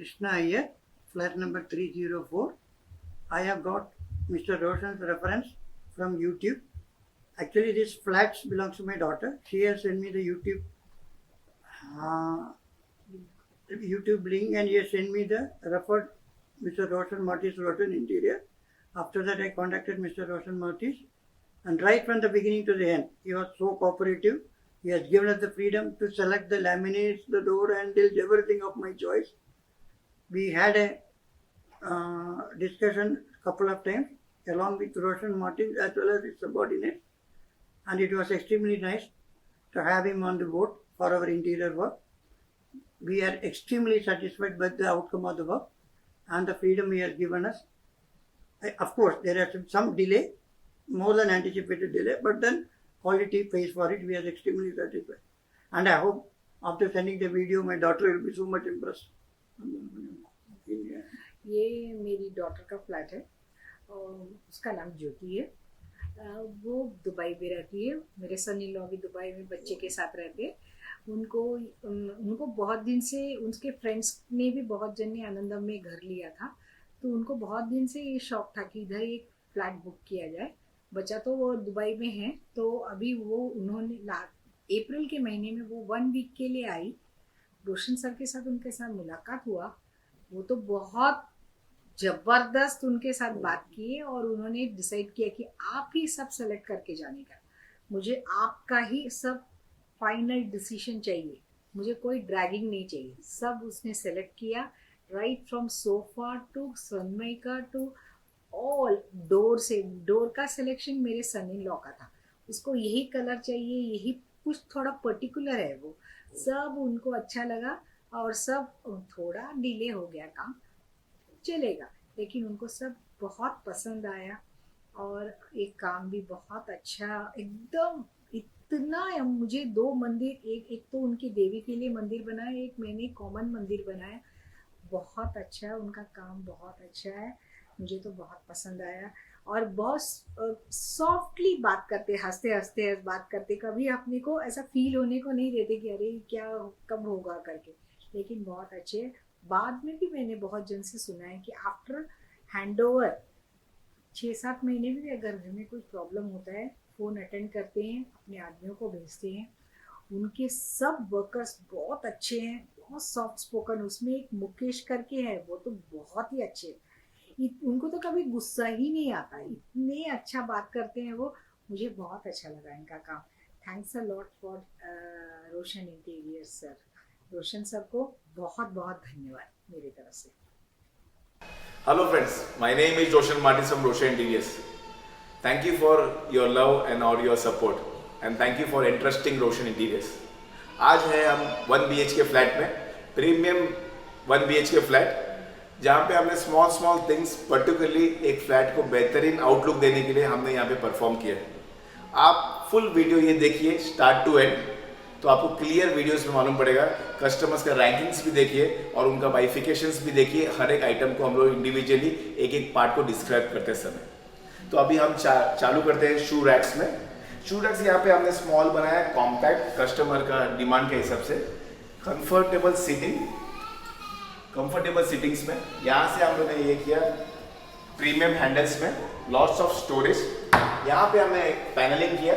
Krishna Iyer, flat number 304. I have got Mr. Roshan's reference from YouTube. Actually, this flat belongs to my daughter. She has sent me the YouTube link, and he has sent me the referred Mr. Roshan Martis Roshan Interior. After that, I contacted Mr. Roshan Martis, and right from the beginning to the end, he was so cooperative. He has given us the freedom to select the laminates, the door handles, everything of my choice. We had a discussion couple of times along with Roshan Martin as well as his subordinates, and it was extremely nice to have him on the board for our interior work. We are extremely satisfied with the outcome of the work and the freedom he has given us. Of course, there is some delay, more than anticipated delay, but then quality pays for it. We are extremely satisfied. And I hope after sending the video, my daughter will be so much impressed. ये मेरी daughter का flat है और उसका नाम ज्योति है। वो Dubai में रहती है। मेरे सन इन लॉ भी दुबई में बच्चे के साथ रहते हैं। उनको बहुत दिन से उनके फ्रेंड्स ने भी बहुत जन ने आनंदम में घर लिया था, तो उनको बहुत दिन से ये शौक था कि इधर एक फ्लैट बुक किया जाए। बच्चा तो वो दुबई में है, तो अभी वो उन्होंने अप्रैल के महीने में वो 1 वीक के लिए आई। रोशन सर के साथ उनके साथ मुलाकात हुआ। वो तो बहुत ज़बरदस्त उनके साथ बात किए और उन्होंने डिसाइड किया कि आप ही सब सेलेक्ट करके जाने का, मुझे आपका ही सब फाइनल डिसीजन चाहिए, मुझे कोई ड्रैगिंग नहीं चाहिए। सब उसने सेलेक्ट किया, right from sofa to Sunmica to all. Door का सिलेक्शन मेरे सन इन लॉ का था। उसको यही कलर चाहिए, यही कुछ थोड़ा पर्टिकुलर है, वो सब उनको अच्छा लगा और सब थोड़ा डिले हो गया काम, चलेगा, लेकिन उनको सब बहुत पसंद आया और एक काम भी बहुत अच्छा एकदम इतना। मुझे 2 मंदिर, एक तो उनकी देवी के लिए मंदिर बनाया, एक मैंने कॉमन मंदिर बनाया। बहुत अच्छा है उनका काम, बहुत अच्छा है, मुझे तो बहुत पसंद आया। और बहुत सॉफ्टली बात करते, हंसते हंसते बात करते, कभी अपने को ऐसा फील होने को नहीं देते कि अरे क्या कब होगा करके, लेकिन बहुत अच्छे। बाद में भी मैंने बहुत जन से सुना है कि आफ्टर हैंडओवर 6-7 महीने में भी अगर घर में कोई प्रॉब्लम होता है, फ़ोन अटेंड करते हैं, अपने आदमियों को भेजते हैं। उनके सब वर्कर्स बहुत अच्छे हैं, बहुत सॉफ्ट स्पोकन। उसमें एक मुकेश करके है, वो तो बहुत ही अच्छे, उनको तो कभी गुस्सा ही नहीं आता, इतने अच्छा बात करते हैं वो। मुझे बहुत अच्छा लगा इनका काम। Thanks a lot for Roshan interior sir. Roshan sir को बहुत बहुत धन्यवाद मेरी तरफ से। Hello friends, my name is Roshan Martis from Roshan Interiors. Thank you for your love and all your support and thank you for interesting Roshan Interiors. आज है हम 1 BHK फ्लैट में, प्रीमियम 1 BHK फ्लैट, जहाँ पे हमने small things particularly एक flat को बेहतरीन आउटलुक देने के लिए हमने यहाँ पे परफॉर्म किया है। आप फुल वीडियो ये देखिए स्टार्ट टू एंड, तो आपको क्लियर वीडियोस में मालूम पड़ेगा। कस्टमर्स का रैंकिंग्स भी देखिए और उनका बाइफिकेशंस भी देखिए। हर एक आइटम को हम लोग इंडिविजुअली एक पार्ट को डिस्क्राइब करते समय। तो अभी हम चालू करते हैं शू रैक्स में। शू रैक्स यहाँ पे हमने स्मॉल बनाया, कॉम्पैक्ट, कस्टमर का डिमांड के हिसाब से। कंफर्टेबल सीटिंग्स में यहाँ से हम लोगों ने ये किया। प्रीमियम हैंडल्स में लॉट्स ऑफ स्टोरेज। यहाँ पे हमने पैनलिंग किया,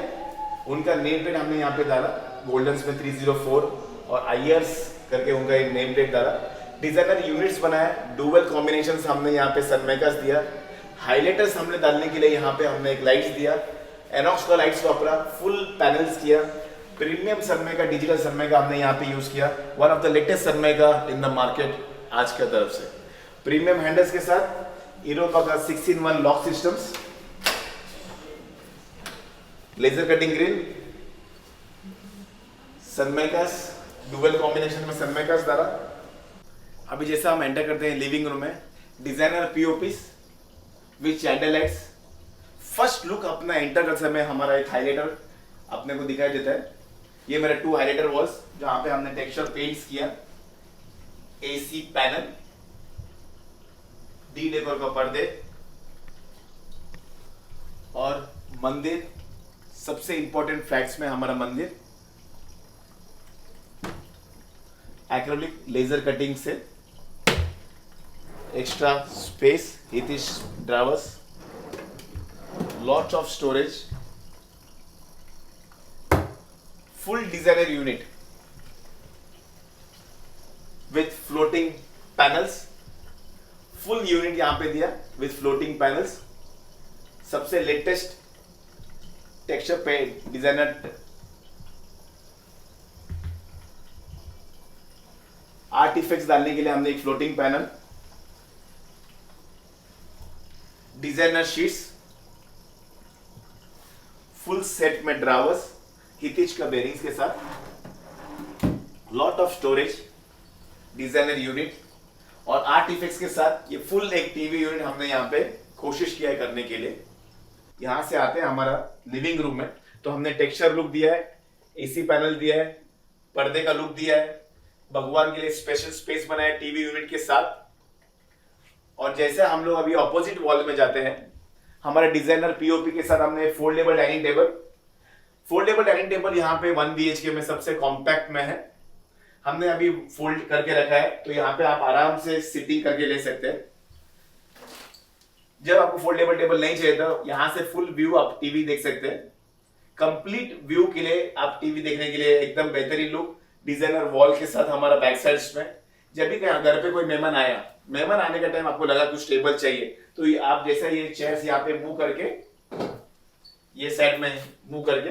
उनका नेम प्लेट हमने यहाँ पे डाला गोल्डन्स में 304 और आईयर्स करके उनका एक नेम प्लेट डाला। डिजाइनर यूनिट्स बनाया, डुअल कॉम्बिनेशंस हमने यहाँ पे सनमाइकास दिया। हाइलाइटर्स हमने डालने के लिए यहाँ पे हमने एक लाइट्स दिया, एनॉक्स का लाइट्स वापरा, फुल पैनल्स किया। प्रीमियम सनमाइका, डिजिटल सनमाइका हमने यहाँ पे यूज किया। One of the latest Sunmica in the market आज के तरफ से। प्रीमियम हैंडल्स के साथ इरोपा का 6-in-1 lock systems, laser cutting grill, sunmicas, dual combination में सनमाइकास डाला। अभी जैसा हम एंटर करते हैं लिविंग रूम में, designer POPs with candle lights. First look अपना एंटर करते समय हमारा एक हाइलाइटर अपने को दिखाई देता है। ये मेरे 2 हाइलाइटर वॉल्स जहां पे हमने टेक्सचर पेंट्स किया। एसी पैनल, डी डेकोर का पर्दे और मंदिर। सबसे इंपॉर्टेंट फ्लैट्स में हमारा मंदिर एक्रेलिक लेजर कटिंग से extra space, Hitish drawers, lots of storage, full designer unit with floating panels, full unit यहाँ पे दिया with floating panels, सबसे लेटेस्ट टेक्सचर पे डिजाइनर आर्ट इफेक्ट्स डालने के लिए हमने एक floating panel, designer sheets, full set में ड्रावर्स, हितिच का बेरिंग्स के साथ, lot of storage, designer unit और आर्ट इफेक्ट्स के साथ ये फुल एक टीवी यूनिट हमने यहाँ पे कोशिश किया है करने के लिए। यहां से आते हैं हमारा लिविंग रूम में, तो हमने टेक्सचर लुक दिया है, एसी पैनल दिया है, पर्दे का लुक दिया है, भगवान के लिए स्पेशल स्पेस बनाया टीवी यूनिट के साथ। और जैसे हम लोग अभी ऑपोजिट वॉल में जाते हैं, हमारे डिजाइनर पीओपी के साथ हमने फोल्डेबल डाइनिंग टेबल यहाँ पे 1 BHK में सबसे कॉम्पैक्ट में है, हमने अभी फोल्ड करके रखा है, तो यहाँ पे आप आराम से सिटिंग करके ले सकते हैं। जब आपको फोल्डेबल टेबल नहीं चाहिए तो यहाँ से फुल व्यू आप टीवी देख सकते हैं। कंप्लीट व्यू के लिए आप टीवी देखने के लिए एकदम बेहतरीन लुक, डिजाइनर वॉल के साथ हमारा बैक साइड्स में। जब भी घर पे कोई मेहमान आने का टाइम आपको लगा कुछ टेबल चाहिए, तो आप जैसे ये चेयर्स यहाँ पे मूव करके, ये साइड में मूव करके,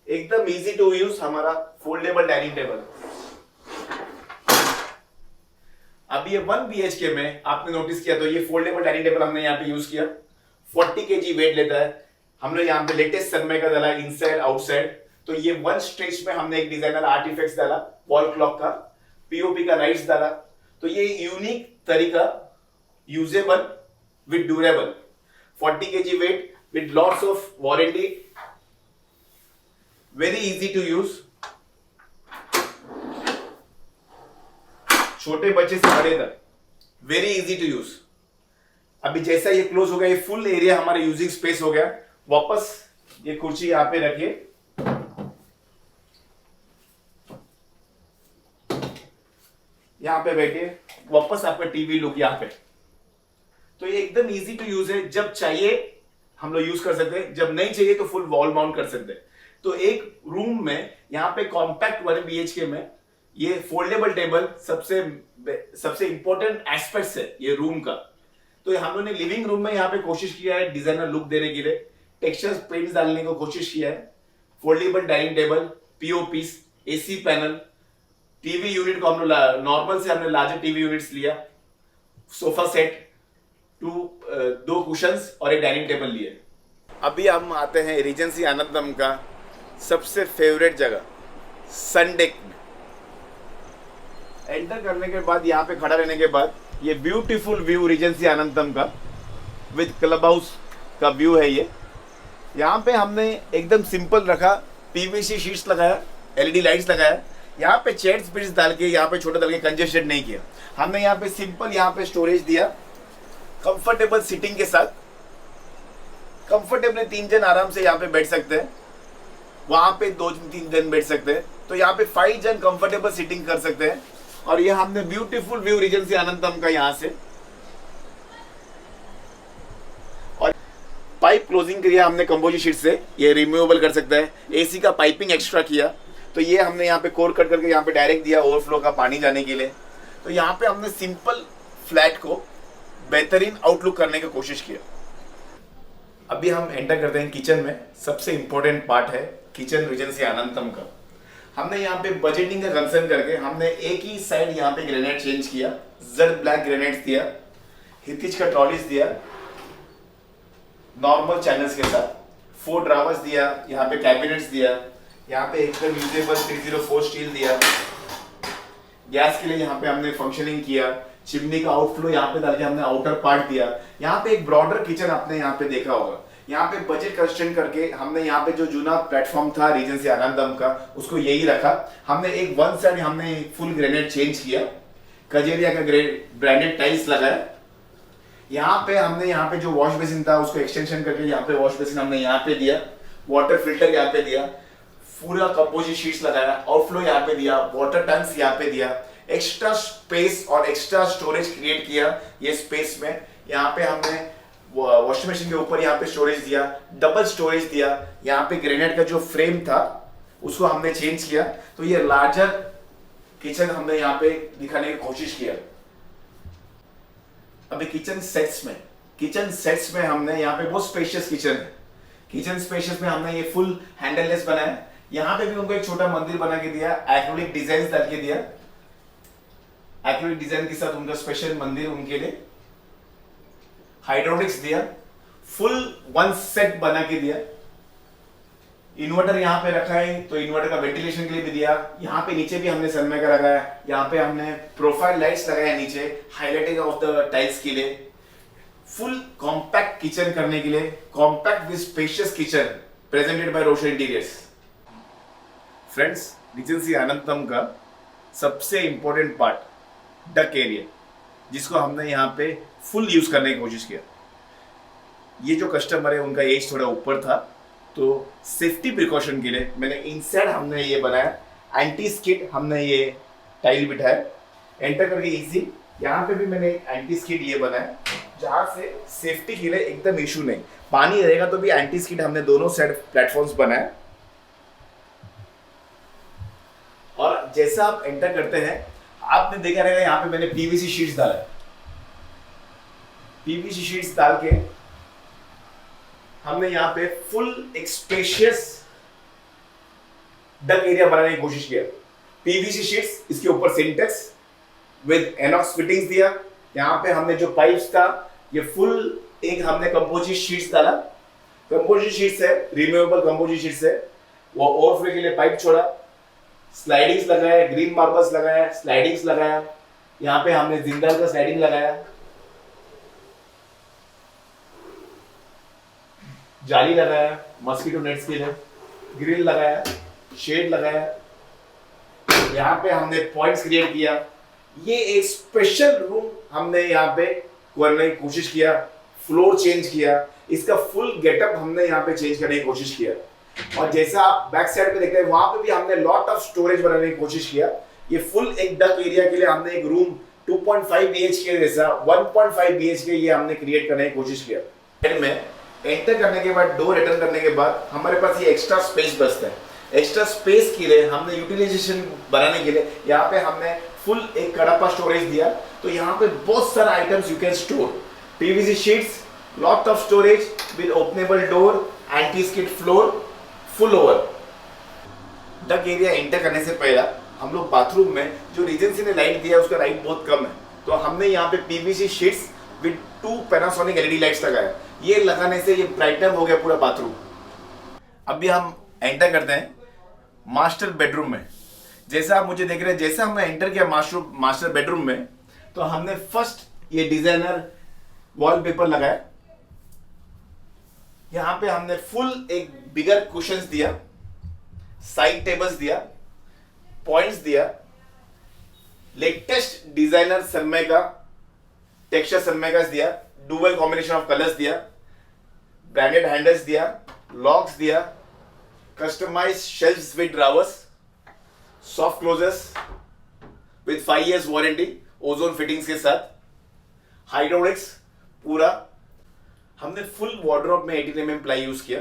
एकदम इजी टू यूज हमारा फोल्डेबल डाइनिंग टेबल। अब ये 1 BHK में आपने नोटिस किया तो ये फोल्डेबल डाइनिंग टेबल हमने यहाँ पे यूज किया, 40 kg वेट लेता है। हमने यहाँ पे लेटेस्ट सनमाइका का डाला इनसाइड आउटसाइड, तो ये 1 स्ट्रेच में हमने एक डिजाइनर आर्टिफैक्ट्स डाला, वॉल क्लॉक का, पीओपी का लाइट्स डाला, तो ये यूनिक तरीका, usable with durable, 40 kg weight with lots of warranty, very easy to use, छोटे बच्चे से बड़े तक वेरी इजी टू यूज। अभी जैसा ये क्लोज हो गया, ये फुल एरिया हमारा यूजिंग स्पेस हो गया। वापस ये कुर्सी यहां पे रखिए, यहां पे बैठिए, वापस आपका टीवी लुक यहां पे। तो ये एकदम इजी टू यूज है, जब चाहिए हम लोग यूज कर सकते हैं, जब नहीं चाहिए तो फुल वॉल माउंट कर सकते हैं। तो एक रूम में यहाँ पे कॉम्पैक्ट 1 BHK में ये फोल्डेबल टेबल सबसे इंपॉर्टेंट एस्पेक्ट है ये रूम का। तो हम लोगों ने लिविंग रूम में यहाँ पे कोशिश किया है डिजाइनर लुक देने के लिए, टेक्सचर पेंट्स डालने को कोशिश किया है, foldable dining table, POPs, AC panel, TV unit को हम लोग नॉर्मल से हमने लार्जर टीवी यूनिट्स लिया, सोफा सेट, 2 कुशंस और एक डाइनिंग टेबल लिए। अभी हम आते हैं रीजेंसी आनंदम का सबसे फेवरेट जगह, सन डेक में। एंटर करने के बाद यहाँ पे खड़ा रहने के बाद ये ब्यूटीफुल व्यू रीजेंसी आनंदम का विद क्लब हाउस का व्यू है। ये यहाँ पे हमने एकदम सिंपल रखा, पीवीसी शीट्स लगाया, एलईडी लाइट्स लगाया, यहाँ पे चेयर्स पिट्स डाल के, यहाँ पे छोटा डाल के कंजेस्टेड नहीं किया हमने। यहाँ पे सिंपल यहाँ पे स्टोरेज दिया, कंफर्टेबल सीटिंग के साथ, कंफर्टेबल 3 जन आराम से यहाँ पे बैठ सकते हैं, वहां पे 2-3 जन बैठ सकते हैं, तो यहाँ पे 5 जन कंफर्टेबल सीटिंग कर सकते हैं। और ये हमने ब्यूटीफुल व्यू रीजेंसी आनंदम का यहाँ से, और पाइप क्लोजिंग किया हमने कंपोजिट शीट से, ये रिमूवेबल कर सकता है। एसी का पाइपिंग एक्स्ट्रा किया, तो ये हमने यहाँ पे कोर कट करके यहाँ पे डायरेक्ट दिया ओवरफ्लो का पानी जाने के लिए। तो यहाँ पे हमने सिंपल फ्लैट को बेहतरीन आउटलुक करने की कोशिश किया। अभी हम एंटर करते हैं किचन में। सबसे इंपॉर्टेंट पार्ट है किचन रीजेंसी आनंदम का। हमने यहाँ पे बजटिंग का कंसर्न करके हमने एक ही साइड यहाँ पे ग्रेनाइट चेंज किया, जेड ब्लैक ग्रेनाइट दिया, हितिच का ट्रॉलीज दिया नॉर्मल चैनल्स के साथ, 4 ड्रावर्स दिया, यहाँ पे कैबिनेट्स दिया, यहाँ पे एकदम यूजेबल 304 स्टील दिया, गैस के लिए यहाँ पे हमने फंक्शनिंग किया, चिमनी का आउटफ्लो यहाँ पे डाल के हमने आउटर पार्ट दिया। यहाँ पे एक ब्रॉडर किचन आपने यहाँ पे देखा होगा, यहाँ पे बजट कंस्ट्रेंट करके हमने यहाँ पे जो जूना प्लेटफॉर्म था रीजेंसी आनंदम का उसको यही रखा। हमने एक 1 साइड हमने फुल ग्रेनाइट चेंज किया, कजेरिया का ब्रांडेड टाइल्स लगाया। यहाँ पे हमने यहाँ पे जो वॉश बेसिन था उसको एक्सटेंशन करके यहाँ पे वॉश बेसिन हमने यहाँ पे दिया, वाटर फिल्टर यहाँ पे दिया, पूरा कंपोजिट शीट्स लगाया, आउटफ्लो यहाँ पे दिया, वाटर टैंक्स यहाँ पे दिया। एक्स्ट्रा स्पेस और एक्स्ट्रा स्टोरेज क्रिएट किया ये स्पेस में। यहाँ पे हमने वॉशिंग मशीन के ऊपर यहाँ पे स्टोरेज दिया, डबल स्टोरेज दिया। यहाँ पे ग्रेनाइट का जो फ्रेम था उसको हमने चेंज किया, तो ये लार्जर किचन हमने यहाँ पे दिखाने की कोशिश किया। अभी किचन सेट्स में हमने यहाँ पे बहुत स्पेशियस किचन है। किचन स्पेशियस में हमने ये फुल हैंडललेस बनाया। यहाँ पे भी उनको एक छोटा मंदिर बना के दिया, एक्रिलिक डिजाइन डाल के दिया। एक्रिलिक डिजाइन के साथ उनका स्पेशल मंदिर उनके लिए। हाइड्रोलिक्स दिया, फुल वन सेट बना के दिया। इन्वर्टर यहाँ पे रखा है, तो इन्वर्टर का वेंटिलेशन के लिए भी दिया। यहाँ पे नीचे भी हमने सनमाइका लगाया। यहाँ पे हमने प्रोफाइल लाइट्स लगाया नीचे, हाईलाइटिंग ऑफ द टाइल्स के लिए। फुल कॉम्पैक्ट किचन करने के लिए, compact with spacious kitchen presented by Roshan interiors. Friends, Regency Anandam का सबसे इंपॉर्टेंट पार्ट डक एरिया, जिसको हमने यहाँ पे फुल यूज करने की कोशिश किया। ये जो कस्टमर है उनका एज थोड़ा ऊपर था, तो सेफ्टी प्रिकॉशन के लिए मैंने इनसाइड हमने ये बनाया एंटी स्किड, हमने ये टाइल बिठाया एंटर करके इजी। यहाँ पे भी मैंने एक एंटी स्किड ये बनाया, जहाँ से सेफ्टी के लिए एकदम इशू नहीं। पानी रहेगा तो भी एंटी स्किड हमने दोनों साइड प्लेटफॉर्म्स बनाए। और जैसा आप एंटर करते हैं, आपने देखा रहेगा यहाँ पे मैंने पीवीसी शीट्स डाला है। पीवीसी शीट्स डाल के हमने यहाँ पे फुल एक स्पेशियस डक एरिया बनाने की कोशिश किया। पीवीसी शीट्स, इसके ऊपर सिंटेक्स विद एनॉक्स फिटिंग्स दिया। यहाँ पे हमने जो पाइप्स था ये फुल एक हमने कंपोजिट शीट्स डाला। कंपोजिट शीट्स है, रिमूवेबल कंपोजिट शीट्स है। वो ओवरफ्लो के लिए पाइप छोड़ा, स्लाइडिंग्स लगाया, ग्रीन मार्बल्स लगाया, स्लाइडिंग्स लगाया। यहाँ पे हमने जिंदाल का स्लाइडिंग लगाया, जाली लगाया मस्कीटो नेट्स के लिए, ग्रिल लगाया, शेड लगाया। यहाँ पे हमने पॉइंट्स क्रिएट किया। ये एक स्पेशल रूम हमने यहाँ पे करने की कोशिश किया, फ्लोर चेंज किया, इसका फुल गेटअप हमने यहाँ पे चेंज करने की कोशिश किया। और जैसा आप बैक साइड पे देखते हैं, वहां पे भी हमने लॉट ऑफ स्टोरेज बनाने की कोशिश किया। ये फुल एक डक एरिया के लिए हमने एक रूम 2.5 BHK जैसा 1.5 BHK ये हमने क्रिएट करने की कोशिश किया। में एंटर करने के बाद, डोर रिटर्न करने के बाद हमारे पास ये एक्स्ट्रा स्पेस बचता है। एक्स्ट्रा स्पेस के लिए हमने यूटिलाइजेशन बनाने के लिए यहाँ पे हमने फुल एक कड़प्पा स्टोरेज दिया। तो यहाँ पे बहुत सारा items you can store, PVC sheets, lot of storage with openable door, anti skid floor, full over. Duck area enter करने से पहला हम लोग बाथरूम में जो रीजेंसी ने लाइट दिया उसका लाइट बहुत कम है, तो हमने यहाँ पे PVC sheets with 2 Panasonic LED lights लगाया। ये लगाने से ये ब्राइटन हो गया पूरा बाथरूम। अभी हम एंटर करते हैं मास्टर बेडरूम में। जैसा आप मुझे देख रहे हैं, जैसा हमने एंटर किया मास्टर बेडरूम में, तो हमने फर्स्ट ये डिजाइनर वॉलपेपर लगाया। यहाँ पे हमने फुल एक बिगर कुशन्स दिया, साइड टेबल्स दिया, पॉइंट्स दिया, latest designer Sunmica texture Sunmicas दिया, डुअल कॉम्बिनेशन ऑफ कलर्स दिया, ब्रांडेड हैंडल्स दिया, लॉक्स दिया, customized shelves with drawers, soft closers with 5 years warranty, Ozone fittings के साथ, हाइड्रोलिक्स पूरा। हमने फुल वार्डरोब में 18 mm प्लाई यूज किया।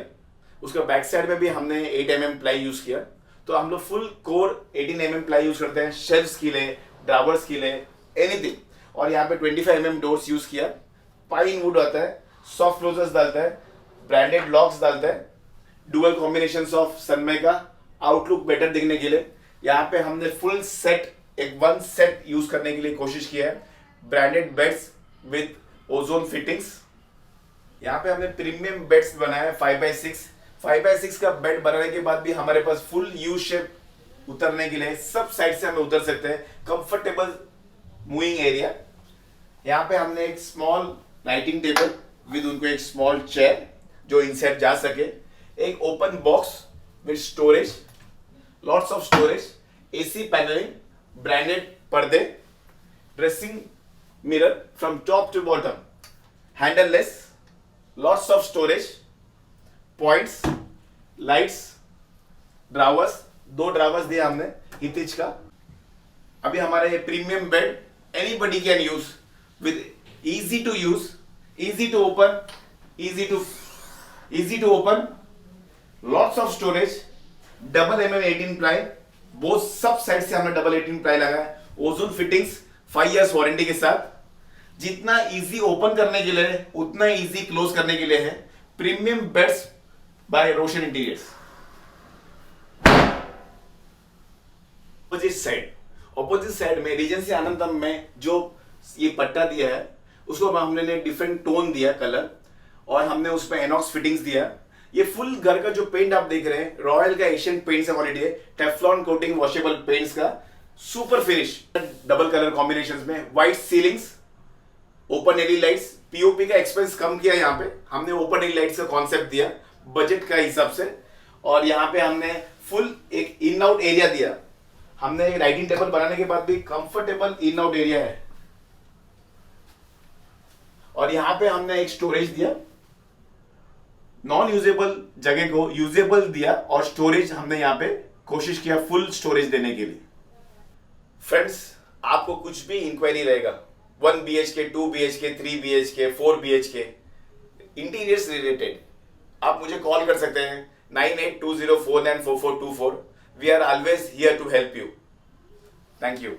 उसका बैक साइड में भी हमने 8 mm प्लाई यूज किया। तो हम लोग full core 18 mm ply use करते हैं, शेल्फ्स के लिए, ड्रावर्स के लिए, एनीथिंग। और यहाँ पे 25 mm डोर्स यूज किया। पाइन वुड आता है, सॉफ्ट क्लोजर्स डालता है, ब्रांडेड लॉक्स डालता है, dual combinations of Sunmica, outlook better दिखने के लिए। यहाँ पे हमने फुल सेट, एक वन सेट यूज करने के लिए कोशिश किया है। Branded beds with ozone fittings. यहाँ पे हमने प्रीमियम बेड्स बनाया 5x6। 5x6 का बेड बनाने के बाद भी हमारे पास फुल यू शेप उतरने के लिए सब साइड से हमें उतर सकते हैं। Comfortable moving area. यहाँ पे हमने एक स्मॉल लाइटिंग टेबल विद उनको एक स्मॉल चेयर जो इनसाइड जा सके, एक open box with storage, lots of storage, AC paneling, branded पर्दे, dressing mirror from top to bottom, handleless, lots of storage, points, lights, drawers, 2 drawers दिया हमने हितिज का। अभी हमारे premium bed anybody can use with easy to use, easy to open, easy to open, lots of storage, double mm 18 ply, both सब side से हमने double 18 ply लगाया, ओजोन फिटिंग्स 5 इयर्स वारंटी के साथ। जितना इजी ओपन करने के लिए है उतना इजी क्लोज करने के लिए है। Premium beds bye Roshan interiors. Opposite side में रीजेंसी आनंदम में जो ये पट्टा दिया है उसको हमने डिफरेंट टोन दिया कलर, और हमने उसमें एनॉक्स फिटिंग्स दिया। ये फुल घर का जो पेंट आप देख रहे हैं रॉयल का एशियन पेंट से क्वालिटी है, टेफ्लॉन कोटिंग वॉशेबल पेंट्स का super finish, double colour combinations में, white ceilings, open LED lights. POP का एक्सपेंस कम किया यहाँ पे, हमने ओपन एलईडी लाइट्स का कॉन्सेप्ट दिया बजट का हिसाब से, और यहाँ पे हमने फुल एक इन आउट एरिया दिया। हमने राइटिंग टेबल बनाने के बाद भी कंफर्टेबल इन आउट एरिया है, और यहाँ पे हमने एक स्टोरेज दिया, नॉन यूजेबल जगह को यूजेबल दिया, और स्टोरेज हमने यहाँ पे कोशिश किया फुल स्टोरेज देने के लिए। फ्रेंड्स, आपको कुछ भी इंक्वायरी रहेगा 1 BHK, 2 BHK, 3 BHK, 4 BHK interiors related, आप मुझे कॉल कर सकते हैं 9820494424। We are always here to help you. Thank you.